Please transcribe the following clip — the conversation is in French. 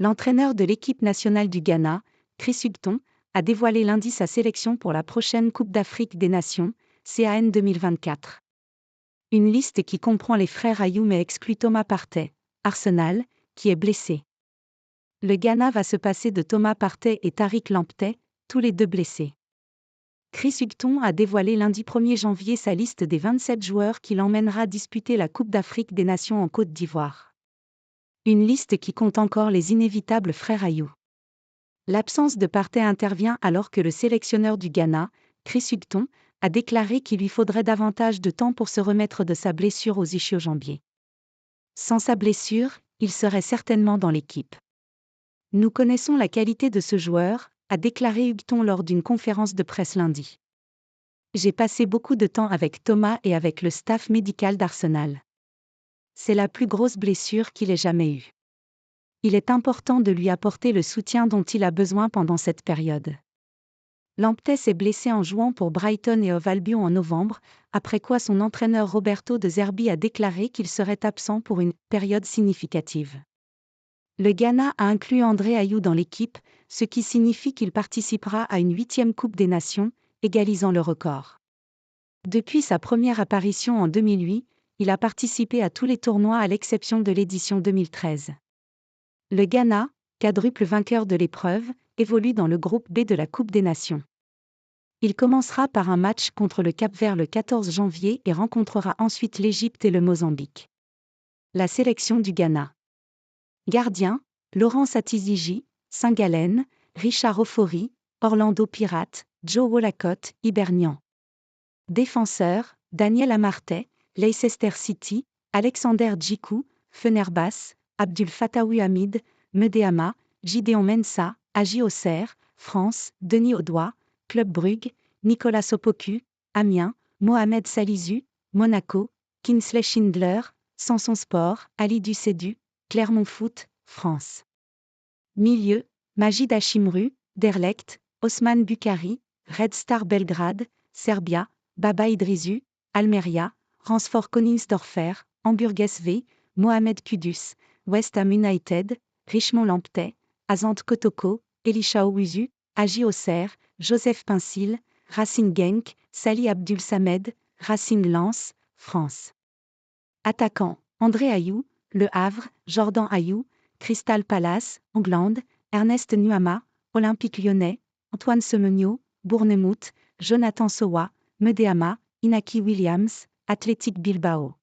L'entraîneur de l'équipe nationale du Ghana, Chris Hughton, a dévoilé lundi sa sélection pour la prochaine Coupe d'Afrique des Nations, CAN 2024. Une liste qui comprend les frères Ayew mais exclut Thomas Partey, Arsenal, qui est blessé. Le Ghana va se passer de Thomas Partey et Tariq Lamptey, tous les deux blessés. Chris Hughton a dévoilé lundi 1er janvier sa liste des 27 joueurs qui l'emmènera disputer la Coupe d'Afrique des Nations en Côte d'Ivoire. Une liste qui compte encore les inévitables frères Ayew. L'absence de Partey intervient alors que le sélectionneur du Ghana, Chris Hughton, a déclaré qu'il lui faudrait davantage de temps pour se remettre de sa blessure aux ischio-jambiers. Sans sa blessure, il serait certainement dans l'équipe. Nous connaissons la qualité de ce joueur, a déclaré Hughton lors d'une conférence de presse lundi. J'ai passé beaucoup de temps avec Thomas et avec le staff médical d'Arsenal. C'est la plus grosse blessure qu'il ait jamais eue. Il est important de lui apporter le soutien dont il a besoin pendant cette période. Lamptey s'est blessé en jouant pour Brighton et Hove Albion en novembre, après quoi son entraîneur Roberto De Zerbi a déclaré qu'il serait absent pour une période significative. Le Ghana a inclus André Ayew dans l'équipe, ce qui signifie qu'il participera à une 8e Coupe des Nations, égalisant le record. Depuis sa première apparition en 2008, il a participé à tous les tournois à l'exception de l'édition 2013. Le Ghana, quadruple vainqueur de l'épreuve, évolue dans le groupe B de la Coupe des Nations. Il commencera par un match contre le Cap-Vert le 14 janvier et rencontrera ensuite l'Égypte et le Mozambique. La sélection du Ghana. Gardien, Laurent Atizigi, Saint-Gallen, Richard Ofori, Orlando Pirates, Joe Wollacott, Hibernian. Défenseur, Daniel Amartey, Leicester City, Alexander Djikou, Fenerbahçe, Abdul Fattaoui Hamid, Medeama, Gideon Mensah, Agi Auxerre, France, Denis Audois, Club Brugge, Nicolas Sopoku, Amiens, Mohamed Salisu, Monaco, Kingsley Schindler, Samson Sport, Ali Ducédu, Clermont Foot, France. Milieu, Majid Hachimru, Derlecht, Osman Bukhari, Red Star Belgrade, Serbia, Baba Idrisu, Almeria, Ransford Koningsdorfer, Hamburg SV, Mohamed Kudus, West Ham United, Richmond Lamptey, Azante Kotoko, Elisha Owusu, Agi Auxerre, Joseph Pinsil, Racing Genk, Sali Abdul Samed, Racing Lens, France. Attaquant, André Ayew, Le Havre, Jordan Ayew, Crystal Palace, England, Ernest Nuama, Olympique Lyonnais, Antoine Semenyo, Bournemouth, Jonathan Sowa, Medeama, Inaki Williams, Athletic Bilbao.